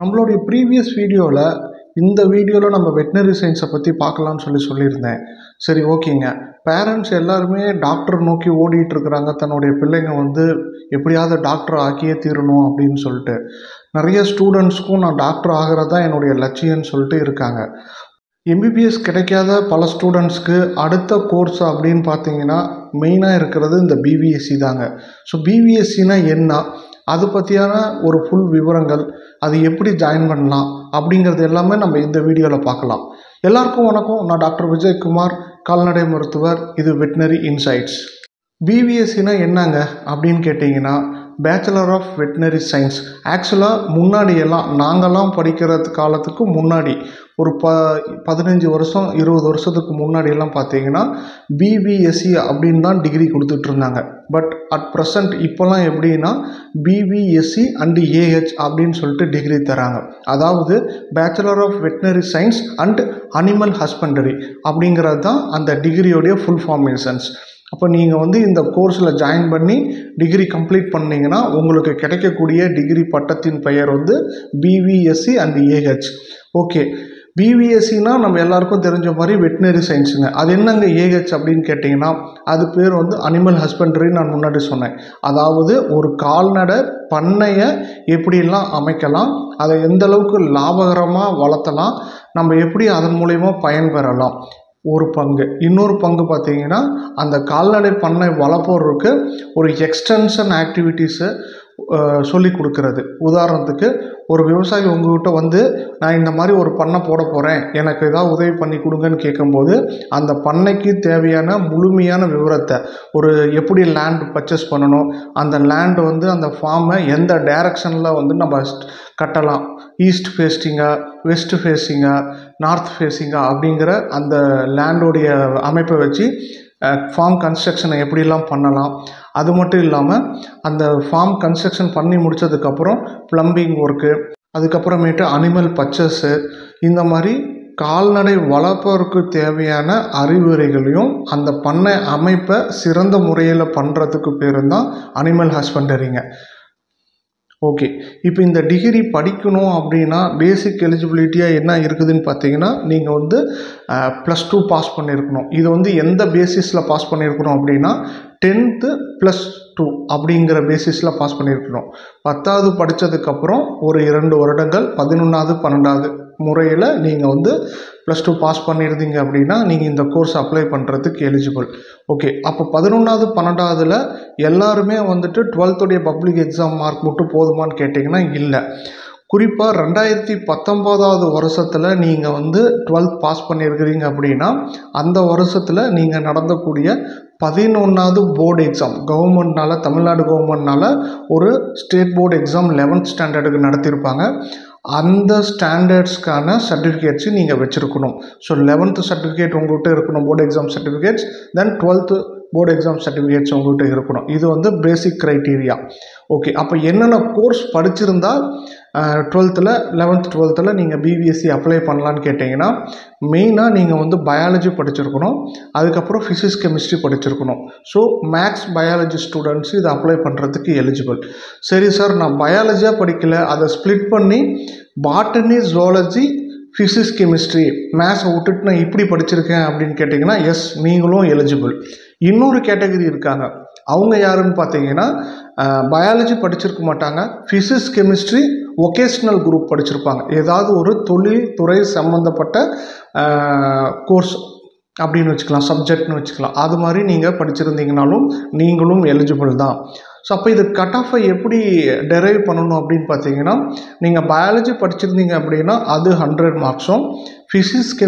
நம்மளுடைய ப்ரீவியஸ் வீடியோவில் இந்த வீடியோவில் நம்ம வெட்டினரி சயின்ஸை பற்றி பார்க்கலான்னு சொல்லியிருந்தேன். சரி, ஓகேங்க. பேரண்ட்ஸ் எல்லாருமே டாக்டர் நோக்கி ஓடிட்டு இருக்கிறாங்க. தன்னுடைய பிள்ளைங்க எப்படியாவது டாக்டர் ஆக்கியே தீரணும் அப்படின்னு சொல்லிட்டு நிறைய ஸ்டூடெண்ட்ஸ்க்கும் நான் டாக்டர் ஆகிறது தான் என்னுடைய லட்சியம்னு சொல்லிட்டு இருக்காங்க. எம்பிபிஎஸ் கிடைக்காத பல ஸ்டூடெண்ட்ஸ்க்கு அடுத்த கோர்ஸ் அப்படின்னு பார்த்தீங்கன்னா மெயினாக இருக்கிறது இந்த பிபிஎஸ்சி தாங்க. ஸோ பிபிஎஸ்சினா என்ன, அது பற்றியான ஒரு ஃபுல் விவரங்கள், அது எப்படி ஜாயின் பண்ணலாம் அப்படிங்கிறது எல்லாமே நம்ம இந்த வீடியோவில் பார்க்கலாம். எல்லாருக்கும் வணக்கம். நான் டாக்டர் விஜயகுமார், கால்நடை மருத்துவர். இது வெட்டினரி இன்சைட்ஸ். பிபிஎஸ்சினா என்னங்க அப்படின்னு கேட்டிங்கன்னா பேச்சுலர் ஆஃப் வெட்டினரி சயின்ஸ். ஆக்சுவலாக முன்னாடியெல்லாம் நாங்கள்லாம் படிக்கிற காலத்துக்கு முன்னாடி ஒரு 15 வருஷம் 20 வருஷத்துக்கு முன்னாடியெல்லாம் பார்த்தீங்கன்னா பிபிஎஸ்சி அப்படின்னு தான் டிகிரி கொடுத்துட்டு இருந்தாங்க. பட் அட் ப்ரெசண்ட் இப்போல்லாம் எப்படின்னா பிபிஎஸ்சி அண்ட் ஏஹெச் அப்படின்னு சொல்லிட்டு டிகிரி தராங்க. அதாவது bachelor of veterinary science and animal husbandry அப்படிங்கிறது தான் அந்த டிகிரியோடைய ஃபுல் ஃபார்மேஷன்ஸ். அப்போ நீங்கள் இந்த கோர்ஸில் ஜாயின் பண்ணி டிகிரி கம்ப்ளீட் பண்ணிங்கன்னா உங்களுக்கு கிடைக்கக்கூடிய டிகிரி பட்டத்தின் பெயர் பிபிஎஸ்சி அண்ட் ஏஹெச். ஓகே, பிபிஎஸ்சினா நம்ம எல்லாருக்கும் தெரிஞ்ச மாதிரி வெட்டினரி சயின்ஸுங்க. அது என்னங்க ஏஹெச் அப்படின்னு கேட்டிங்கன்னா அது பேர் அனிமல் ஹஸ்பண்டரின்னு நான் முன்னாடி சொன்னேன். அதாவது ஒரு கால்நடை பண்ணையை எப்படிலாம் அமைக்கலாம், அதை எந்த அளவுக்கு லாபகரமாக வளர்த்தலாம், நம்ம எப்படி அதன் மூலயமா பயன்பெறலாம் ஒரு பங்கு. இன்னொரு பங்கு பார்த்தீங்கன்னா அந்த கால்நடை பண்ணை வளர்ப்போருக்கு ஒரு எக்ஸ்டென்ஷன் ஆக்டிவிட்டீஸை சொல்லி கொடுக்கறது. உதாரணத்துக்கு ஒரு விவசாயி உங்ககிட்ட நான் இந்த மாதிரி ஒரு பண்ணை போட போகிறேன், எனக்கு ஏதாவது உதவி பண்ணி கொடுங்கன்னு கேட்கும்போது அந்த பண்ணைக்கு தேவையான முழுமையான விவரத்தை, எப்படி லேண்ட் பர்ச்சேஸ் பண்ணணும், அந்த லேண்டு அந்த ஃபார்மை எந்த டைரக்ஷனில் நம்ம கட்டலாம், ஈஸ்ட் ஃபேஸிங்கா, வெஸ்ட் ஃபேஸிங்கா, நார்த் ஃபேஸிங்கா அப்படிங்கிற அந்த லேண்டோடைய அமைப்பை வச்சு ஃபார்ம் கன்ஸ்ட்ரக்ஷனை எப்படிலாம் பண்ணலாம். அது மட்டும் இல்லாமல் அந்த ஃபார்ம் கன்ஸ்ட்ரக்ஷன் பண்ணி முடித்ததுக்கப்புறம் ப்ளம்பிங் ஒர்க்கு, அதுக்கப்புறமேட்டு அனிமல் பர்ச்சேஸு, இந்த மாதிரி கால்நடை வளர்ப்பவருக்கு தேவையான அறிவுரைகளையும் அந்த பண்ணை அமைப்பை சிறந்த முறையில் பண்ணுறதுக்கு பேர் தான் அனிமல் ஹஸ்பண்டரிங்க. ஓகே, இப்போ இந்த டிகிரி படிக்கணும் அப்படின்னா பேசிக் எலிஜிபிலிட்டியாக என்ன இருக்குதுன்னு பார்த்தீங்கன்னா நீங்கள் +2 பாஸ் பண்ணியிருக்கணும். இது எந்த பேசிஸில் பாஸ் பண்ணியிருக்கணும் அப்படின்னா 10th +2 அப்படிங்கிற பேசிஸில் பாஸ் பண்ணியிருக்கணும். 10வது படித்ததுக்கப்புறம் ஒரு 2 வருடங்கள் 11வது 12வது முறையில் நீங்கள் +2 பாஸ் பண்ணியிருந்தீங்க அப்படின்னா நீங்கள் இந்த கோர்ஸ் அப்ளை பண்ணுறதுக்கு எலிஜிபிள். ஓகே, அப்போ 11வது 12வதுல எல்லாருமே 12th பப்ளிக் எக்ஸாம் மார்க் மட்டும் போதுமான்னு கேட்டிங்கன்னா இல்லை. குறிப்பாக 2019வது வருஷத்தில் நீங்கள் 12th பாஸ் பண்ணியிருக்கிறீங்க அப்படின்னா அந்த வருஷத்தில் நீங்கள் நடந்தக்கூடிய 11வது போர்டு எக்ஸாம் கவர்மெண்ட்னால், தமிழ்நாடு கவர்மெண்ட்னால் ஒரு ஸ்டேட் போர்டு எக்ஸாம் 11th ஸ்டாண்டர்டுக்கு நடத்தியிருப்பாங்க. அந்த ஸ்டாண்டர்ட்ஸ்க்கான சர்டிஃபிகேட்ஸு நீங்கள் வச்சுருக்கணும். ஸோ 11th சர்டிஃபிகேட் உங்கள்கிட்ட இருக்கணும், போர்டு எக்ஸாம் சர்டிஃபிகேட்ஸ். தென் 12th போர்டு எக்ஸாம் சர்டிஃபிகேட்ஸ் உங்கள்கிட்ட இருக்கணும். இது பேசிக் க்ரைட்டீரியா. ஓகே, அப்போ என்னென்ன கோர்ஸ் படிச்சிருந்தால் 11th 12th நீங்கள் பிபிஎஸ்சி அப்ளை பண்ணலான்னு கேட்டிங்கன்னா மெயினாக நீங்கள் பயாலஜி படிச்சிருக்கணும், அதுக்கப்புறம் ஃபிசிக்ஸ் கெமிஸ்ட்ரி படிச்சிருக்கணும். ஸோ மேக்ஸ் பயாலஜி ஸ்டூடெண்ட்ஸ் இதை அப்ளை பண்ணுறதுக்கு எலிஜிபிள். சரி சார், நான் பயாலஜியாக படிக்கலை, அதை ஸ்ப்ளிட் பண்ணி பாட்டனி, ஜுவாலஜி, ஃபிசிக்ஸ் கெமிஸ்ட்ரி, மேத்ஸை விட்டுட்டு நான் இப்படி படிச்சிருக்கேன் அப்படின்னு கேட்டிங்கன்னா எஸ், நீங்களும் எலிஜிபிள். இன்னொரு கேட்டகரி இருக்காங்க. அவங்க யாருன்னு பார்த்தீங்கன்னா பயாலஜி படிச்சிருக்க மாட்டாங்க, ஃபிசிக்ஸ் கெமிஸ்ட்ரி வொகேஷ்னல் குரூப் படிச்சிருப்பாங்க, ஏதாவது ஒரு தொழில் துறை சம்மந்தப்பட்ட கோர்ஸ் அப்படின்னு வச்சுக்கலாம், சப்ஜெக்ட்னு வச்சுக்கலாம். அது மாதிரி நீங்கள் படிச்சிருந்தீங்கனாலும் நீங்களும் எலிஜிபிள் தான். ஸோ அப்போ இது கட் ஆஃபை எப்படி டெரைவ் பண்ணணும் அப்படின்னு பார்த்தீங்கன்னா நீங்கள் பயாலஜி படிச்சிருந்தீங்க அப்படின்னா அது 100 மார்க்ஸும், ஃபிசிக்ஸ்க்கு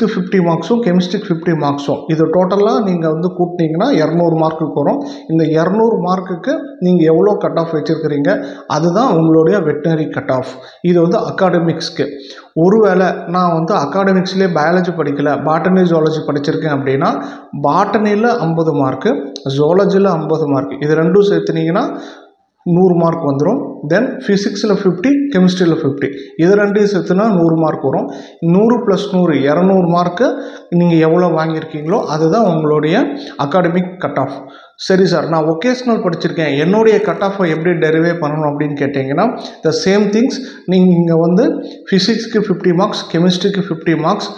50 மார்க்ஸும், கெமிஸ்ட்ரிக்கு 50 மார்க்ஸும், இது டோட்டலாக நீங்கள் கூட்டினீங்கன்னா 200 மார்க்குக்கு வரும். இந்த 200 மார்க்குக்கு நீங்கள் எவ்வளோ கட் ஆஃப் வச்சுருக்கிறீங்க அதுதான் உங்களுடைய வெட்டினரி கட் ஆஃப். இது அகாடமிக்ஸ்க்கு. ஒருவேளை நான் அகாடமிக்ஸ்லேயே பயாலஜி படிக்கலை, பாட்டனி ஜுவாலஜி படிச்சிருக்கேன் அப்படின்னா பாட்டனியில் 50 மார்க்கு, ஜுவாலஜியில் 50 மார்க்கு, இது ரெண்டும் சேர்த்துனீங்கன்னா 100 மார்க் வந்துடும். தென் ஃபிசிக்ஸில் 50, கெமிஸ்ட்ரியில் 50, இது ரெண்டையும் சேர்த்துனா 100 மார்க் வரும். 100 + 100 200 மார்க்கு நீங்கள் எவ்வளோ வாங்கியிருக்கீங்களோ அதுதான் உங்களுடைய அகாடமிக் கட் ஆஃப். சரி சார், நான் ஒகேஷ்னல் படிச்சிருக்கேன், என்னுடைய கட் ஆஃபை எப்படி டெரிவே பண்ணணும் அப்படின்னு கேட்டிங்கன்னா, த சேம் திங்ஸ். நீங்கள் இங்கே வந்து ஃபிசிக்ஸ்க்கு 50 மார்க்ஸ், கெமிஸ்ட்ரிக்கு 50 மார்க்ஸ்,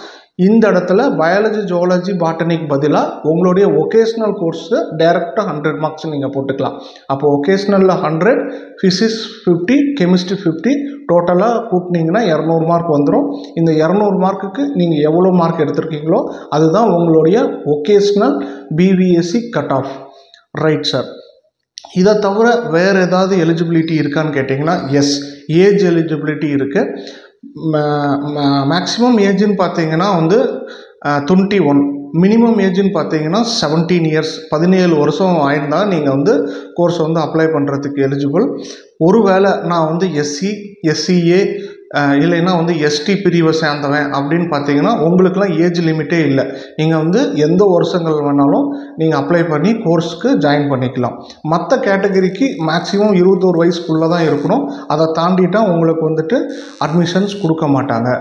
இந்த இடத்துல பயாலஜி, ஜுவாலஜி, பாட்டனிக் பதிலாக உங்களுடைய ஒகேஷ்னல் கோர்ஸு டைரெக்டாக 100 மார்க்ஸ் நீங்கள் போட்டுக்கலாம். அப்போ ஒகேஷ்னலில் 100, ஃபிசிக்ஸ் 50, கெமிஸ்ட்ரி 50, டோட்டலாக கூட்டினீங்கன்னா 200 மார்க் வந்துடும். இந்த 200 மார்க்குக்கு நீங்கள் எவ்வளோ மார்க் எடுத்திருக்கீங்களோ அதுதான் உங்களுடைய vocational BVSc cut off. Right sir. இதை தவிர வேறு ஏதாவது எலிஜிபிலிட்டி இருக்கான்னு கேட்டிங்கன்னா, எஸ், ஏஜ் எலிஜிபிலிட்டி இருக்குது. மேக்ஸிமம் ஏஜ்னு பார்த்தீங்கன்னா வந்து 21, மினிமம் ஏஜ்னு பார்த்தீங்கன்னா 17 இயர்ஸ், 17 வருஷம் ஆயிருந்தால் நீங்கள் வந்து கோர்ஸ் வந்து அப்ளை பண்ணுறதுக்கு எலிஜிபிள். ஒருவேளை நான் வந்து எஸ்சி, எஸ்சிஏ இல்லைன்னா வந்து எஸ்டி பிரிவை சேர்ந்தவன் அப்படின்னு பார்த்தீங்கன்னா உங்களுக்குலாம் ஏஜ் லிமிட்டே இல்லை. நீங்கள் வந்து எந்த வருஷங்கள் வேணாலும் நீங்கள் அப்ளை பண்ணி கோர்ஸுக்கு ஜாயின் பண்ணிக்கலாம். மற்ற கேட்டகரிக்கு மேக்ஸிமம் 21 வயசுக்குள்ளே தான் இருக்கணும். அதை தாண்டிட்டால் உங்களுக்கு வந்துட்டு அட்மிஷன்ஸ் கொடுக்க மாட்டாங்க.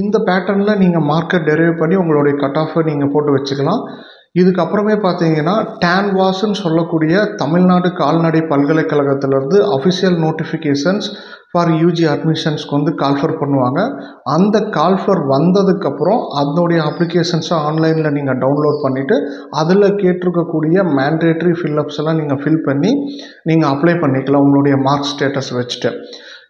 இந்த பேட்டர்னில் நீங்கள் மார்க்கை டெரைவ் பண்ணி உங்களுடைய கட் ஆஃபை நீங்கள் போட்டு வச்சுக்கலாம். இதுக்கப்புறமே பார்த்தீங்கன்னா டான்வாஸ்ன்னு சொல்லக்கூடிய தமிழ்நாடு கால்நடை பல்கலைக்கழகத்திலேருந்து அஃபிஷியல் நோட்டிஃபிகேஷன்ஸ் ஃபார் யூஜி அட்மிஷன்ஸ்க்கு வந்து கால்ஃபர் பண்ணுவாங்க. அந்த கால்ஃபர் வந்ததுக்கப்புறம் அதனுடைய அப்ளிகேஷன்ஸை ஆன்லைனில் நீங்கள் டவுன்லோட் பண்ணிவிட்டு அதில் கேட்டிருக்கக்கூடிய மேண்டேட்ரி ஃபில்லப்ஸ் எல்லாம் நீங்கள் ஃபில் பண்ணி நீங்கள் அப்ளை பண்ணிக்கலாம் உங்களுடைய மார்க் ஸ்டேட்டஸ் வச்சுட்டு.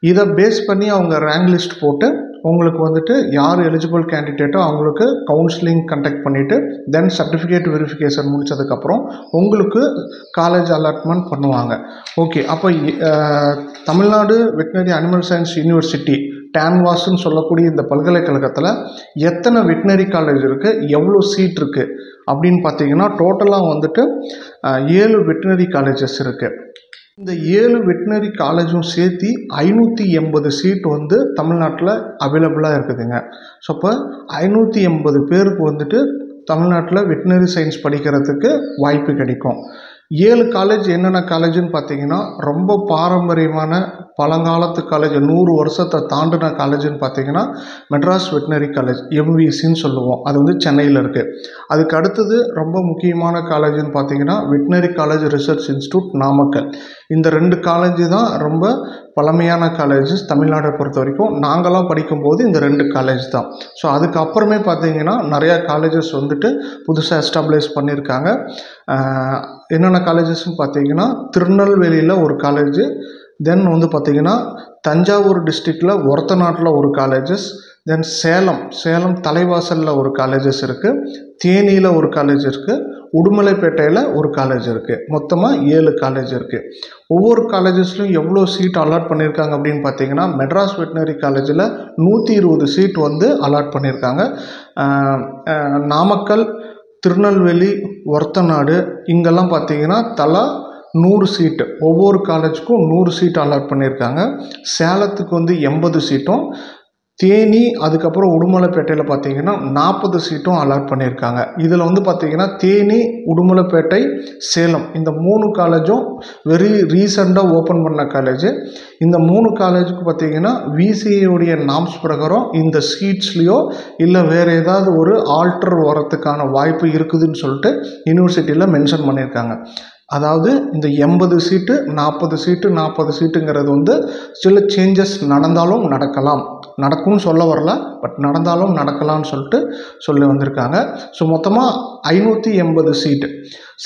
இதை பேஸ் பண்ணி அவங்க ரேங்க் லிஸ்ட் போட்டு உங்களுக்கு வந்துட்டு யார் எலிஜிபிள் கேண்டிடேட்டோ அவங்களுக்கு கவுன்சிலிங் கண்டக்ட் பண்ணிவிட்டு தென் சர்டிஃபிகேட் வெரிஃபிகேஷன் முடித்ததுக்கப்புறம் உங்களுக்கு காலேஜ் அலாட்மெண்ட் பண்ணுவாங்க. ஓகே, அப்போ Tamil Nadu veterinary animal science university டான்வாஸ்ன்னு சொல்லக்கூடிய இந்த பல்கலைக்கழகத்தில் எத்தனை வெட்டினரி காலேஜ் இருக்குது, எவ்வளோ சீட் இருக்குது அப்படின்னு பார்த்தீங்கன்னா டோட்டலாக வந்துட்டு 7 வெட்டினரி காலேஜஸ் இருக்குது. இந்த 7 வெட்டினரி காலேஜும் சேர்த்து 580 சீட் வந்து தமிழ்நாட்டில் அவைலபிளாக இருக்குதுங்க. ஸோ அப்போ 580 பேருக்கு வந்துட்டு தமிழ்நாட்டில் வெட்டினரி சயின்ஸ் படிக்கிறதுக்கு வாய்ப்பு கிடைக்கும். 7 காலேஜ் என்னென்ன காலேஜுன்னு பார்த்தீங்கன்னா ரொம்ப பாரம்பரியமான பழங்காலத்து காலேஜ், 100 வருஷத்தை தாண்டின காலேஜுன்னு பார்த்தீங்கன்னா மெட்ராஸ் வெட்டினரி காலேஜ், எம்விசின்னு சொல்லுவோம். அது வந்து சென்னையில் இருக்குது. அதுக்கு அடுத்தது ரொம்ப முக்கியமான காலேஜுன்னு பார்த்தீங்கன்னா veterinary college research institute Namakkal. இந்த 2 காலேஜ் தான் ரொம்ப பழமையான காலேஜஸ் தமிழ்நாட்டை பொறுத்த வரைக்கும். நாங்களாம் படிக்கும்போது இந்த 2 காலேஜ் தான். ஸோ அதுக்கப்புறமே பார்த்தீங்கன்னா நிறையா காலேஜஸ் வந்துட்டு புதுசாக எஸ்டாப்ளிஷ் பண்ணியிருக்காங்க. என்னென்ன காலேஜஸ்ன்னு பார்த்தீங்கன்னா திருநெல்வேலியில் ஒரு காலேஜு, தென் வந்து பார்த்திங்கன்னா தஞ்சாவூர் டிஸ்ட்ரிக்டில் ஒரத்தநாட்டில் ஒரு காலேஜஸ், தென் சேலம் தலைவாசலில் ஒரு காலேஜஸ் இருக்குது, தேனியில் ஒரு காலேஜ் இருக்குது, உடுமலைப்பேட்டையில் ஒரு காலேஜ் இருக்குது. மொத்தமாக 7 காலேஜ் இருக்குது. ஒவ்வொரு காலேஜஸ்லையும் எவ்வளோ சீட் அலாட் பண்ணியிருக்காங்க அப்படின்னு பார்த்தீங்கன்னா மெட்ராஸ் வெட்டினரி காலேஜில் 120 சீட் வந்து அலாட் பண்ணியிருக்காங்க. நாமக்கல், திருநெல்வேலி, ஒரத்தநாடு இங்கெல்லாம் பார்த்தீங்கன்னா தலா 100 சீட்டு, ஒவ்வொரு காலேஜுக்கும் 100 சீட் அலாட் பண்ணியிருக்காங்க. சேலத்துக்கு வந்து 80 சீட்டும், தேனி அதுக்கப்புறம் உடுமலைப்பேட்டையில் பார்த்தீங்கன்னா 40 சீட்டும் அலாட் பண்ணியிருக்காங்க. இதில் வந்து பார்த்திங்கன்னா தேனி, உடுமலைப்பேட்டை, சேலம் இந்த 3 காலேஜும் வெரி ரீசெண்டாக ஓப்பன் பண்ண காலேஜு. இந்த 3 காலேஜுக்கு பார்த்திங்கன்னா விசிஏடைய நாம்ஸ் பிரகாரம் இந்த சீட்ஸ்லேயோ இல்லை வேறு ஏதாவது ஒரு ஆல்டர் வரத்துக்கான வாய்ப்பு இருக்குதுன்னு சொல்லிட்டு யூனிவர்சிட்டியில் மென்ஷன் பண்ணியிருக்காங்க. அதாவது இந்த 80 சீட்டு 40 சீட்டுங்கிறது வந்து சில சேஞ்சஸ் நடந்தாலும் நடக்கும்னு சொல்ல வரல, பட் நடந்தாலும் நடக்கலாம்னு சொல்லிட்டு சொல்லி வந்திருக்காங்க. ஸோ மொத்தமாக 580 சீட்டு.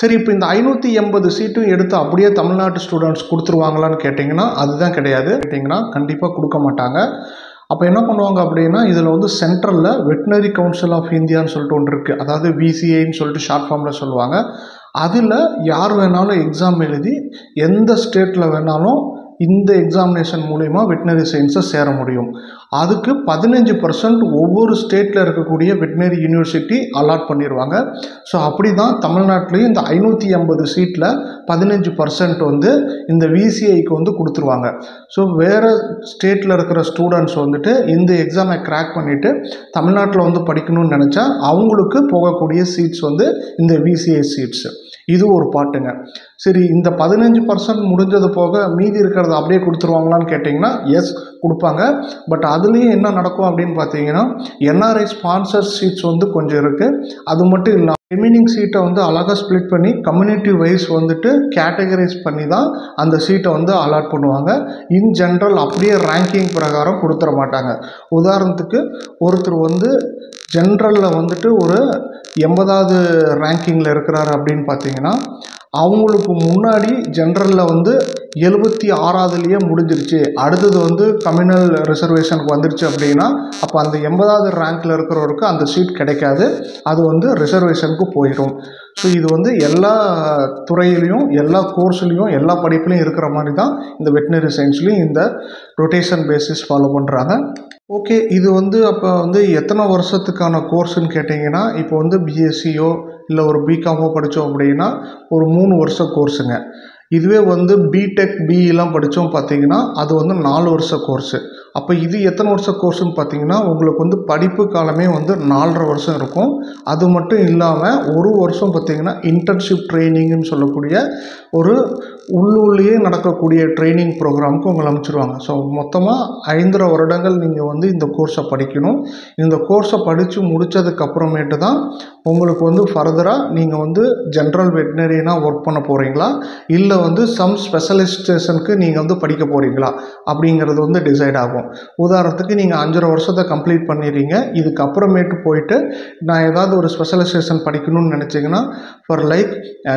சரி, இப்போ இந்த 580 சீட்டும் எடுத்து அப்படியே தமிழ்நாட்டு ஸ்டூடெண்ட்ஸ் கொடுத்துருவாங்களான்னு கேட்டிங்கன்னா அதுதான் கிடையாது. கேட்டிங்கன்னா கண்டிப்பாக கொடுக்க மாட்டாங்க. அப்போ என்ன பண்ணுவாங்க அப்படின்னா இதில் வந்து சென்ட்ரலில் வெட்டினரி கவுன்சில் ஆஃப் இந்தியான்னு சொல்லிட்டு ஒன்று இருக்குது. அதாவது விசிஐன்னு சொல்லிட்டு ஷார்ட் ஃபார்மில் சொல்லுவாங்க. அதில் யார் வேணாலும் எக்ஸாம் எழுதி எந்த ஸ்டேட்டில் வேணாலும் இந்த எக்ஸாமினேஷன் மூலிமா வெட்டினரி சயின்ஸை சேர முடியும். அதுக்கு 15% ஒவ்வொரு ஸ்டேட்டில் இருக்கக்கூடிய வெட்டினரி யூனிவர்சிட்டி அலாட் பண்ணிடுவாங்க. ஸோ அப்படி தான் தமிழ்நாட்டிலையும் இந்த 580 சீட்டில் 15% வந்து இந்த விசிஐக்கு வந்து கொடுத்துருவாங்க. ஸோ வேறு ஸ்டேட்டில் இருக்கிற ஸ்டூடெண்ட்ஸ் வந்துட்டு இந்த எக்ஸாமை கிராக் பண்ணிவிட்டு தமிழ்நாட்டில் வந்து படிக்கணும்னு நினச்சா அவங்களுக்கு போகக்கூடிய சீட்ஸ் வந்து இந்த விசிஐ சீட்ஸு. இது ஒரு பாட்டுங்க. சரி, இந்த 15% முடிஞ்சது போக மீதி இருக்கிறத அப்படியே கொடுத்துருவாங்களான்னு கேட்டிங்கன்னா, எஸ் கொடுப்பாங்க. பட் அதுலேயும் என்ன நடக்கும் அப்படின்னு பார்த்தீங்கன்னா, என்ஆர்ஐ ஸ்பான்சர் சீட்ஸ் வந்து கொஞ்சம் இருக்குது. அது மட்டும் இல்லாமல் ரிமைனிங் சீட்டை வந்து அழகாக ஸ்ப்ளிட் பண்ணி கம்யூனிட்டி வைஸ் வந்துட்டு கேட்டகரைஸ் பண்ணி தான் அந்த சீட்டை வந்து அலாட் பண்ணுவாங்க. இன் ஜென்ரல் அப்படியே ரேங்கிங் பிரகாரம் கொடுத்துட மாட்டாங்க. உதாரணத்துக்கு ஒருத்தர் வந்து ஜென்ரலில் வந்துட்டு ஒரு 80வது ரேங்கிங்கில் இருக்கிறாரு அப்படின்னு பார்த்தீங்கன்னா, அவங்களுக்கு முன்னாடி ஜென்ரலில் வந்து 76லேயே முடிஞ்சிருச்சு, அடுத்தது வந்து கம்யூனல் ரிசர்வேஷனுக்கு வந்துருச்சு அப்படின்னா, அப்போ அந்த 80வது ரேங்க்கில் இருக்கிறவருக்கு அந்த சீட் கிடைக்காது, அது வந்து ரிசர்வேஷனுக்கு போயிடும். ஸோ இது வந்து எல்லா துறையிலையும் எல்லா கோர்ஸ்லேயும் எல்லா படிப்புலையும் இருக்கிற மாதிரி தான் இந்த வெட்டினரி சயின்ஸ்லேயும் இந்த ரொட்டேஷன் பேசிஸ் ஃபாலோ பண்ணுறாங்க. ஓகே, இது வந்து அப்போ வந்து எத்தனை வருஷத்துக்கான கோர்ஸுன்னு கேட்டிங்கன்னா, இப்போ வந்து பிஎஸ்சியோ இல்லை ஒரு பிகாமோ படித்தோம் அப்படின்னா ஒரு 3 வருஷ கோர்ஸுங்க. இதுவே வந்து பிடெக் பிஇலாம் படித்தோம் பார்த்தீங்கன்னா அது வந்து 4 வருஷ கோர்ஸு. அப்போ இது எத்தனை வருஷ கோர்ஸுன்னு பார்த்தீங்கன்னா, உங்களுக்கு வந்து படிப்பு காலமே வந்து 4.5 வருஷம் இருக்கும். அது மட்டும் இல்லாமல் ஒரு வருஷம் பார்த்தீங்கன்னா இன்டர்ன்ஷிப் ட்ரைனிங்னு சொல்லக்கூடிய ஒரு உள்ளூர்லேயே நடக்கக்கூடிய ட்ரைனிங் ப்ரோக்ராமுக்கு உங்களை அனுப்பிச்சிடுவாங்க. ஸோ மொத்தமாக 5.5 வருடங்கள் நீங்கள் வந்து இந்த கோர்ஸை படிக்கணும். இந்த கோர்ஸை படித்து முடித்ததுக்கப்புறமேட்டு தான் உங்களுக்கு வந்து ஃபர்தராக நீங்கள் வந்து ஜென்ரல் வெட்டினரியாக ஒர்க் பண்ண போகிறீங்களா, இல்லை வந்து சம் ஸ்பெஷலிஸ்டேஷனுக்கு நீங்கள் வந்து படிக்க போகிறீங்களா அப்படிங்கிறது வந்து டிசைட் ஆகும். உதாரணத்துக்கு நீங்கள் 5.5 வருஷத்தை கம்ப்ளீட் பண்ணிடுறீங்க, இதுக்கப்புறமேட்டு போயிட்டு நான் ஏதாவது ஒரு ஸ்பெஷலைசேஷன் படிக்கணும்னு நினச்சிங்கன்னா for like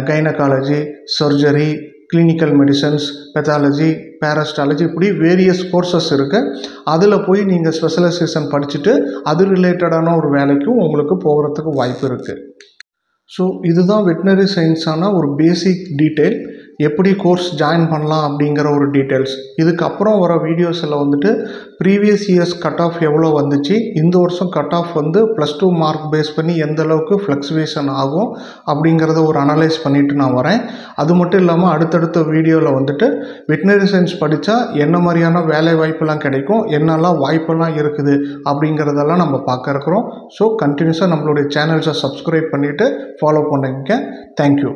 gynaecology, surgery, clinical medicines, pathology, parasitology, இப்படி வேரியஸ் கோர்சஸ் இருக்குது. அதில் போய் நீங்கள் ஸ்பெஷலைசேஷன் படிச்சுட்டு அது ரிலேட்டடான ஒரு வேலைக்கும் உங்களுக்கு போகிறதுக்கு வாய்ப்பு இருக்குது. ஸோ இதுதான் வெட்டினரி சயின்ஸான ஒரு பேசிக் டீட்டெயில். எப்படி கோர்ஸ் ஜாயின் பண்ணலாம் அப்படிங்கிற ஒரு டீட்டெயில்ஸ். இதுக்கப்புறம் வர வீடியோஸில் வந்துட்டு ப்ரீவியஸ் இயர்ஸ் கட் ஆஃப் எவ்வளோ வந்துச்சு, இந்த வருஷம் கட் ஆஃப் வந்து +2 மார்க் பேஸ் பண்ணி எந்த அளவுக்கு ஃப்ளக்சுவேஷன் ஆகும் அப்படிங்கிறத ஒரு அனலைஸ் பண்ணிவிட்டு நான் வரேன். அது மட்டும் இல்லாமல் அடுத்தடுத்த வீடியோவில் வந்துட்டு வெட்டினரி சயின்ஸ் படித்தா என்ன மாதிரியான வேலை வாய்ப்பெல்லாம் கிடைக்கும், என்னெல்லாம் வாய்ப்பெல்லாம் இருக்குது அப்படிங்கிறதெல்லாம் நம்ம பார்க்க இருக்கிறோம். ஸோ கண்டினியூஸாக நம்மளுடைய சேனல்ஸை சப்ஸ்கிரைப் பண்ணிவிட்டு ஃபாலோ பண்ணுங்க. தேங்க்யூ.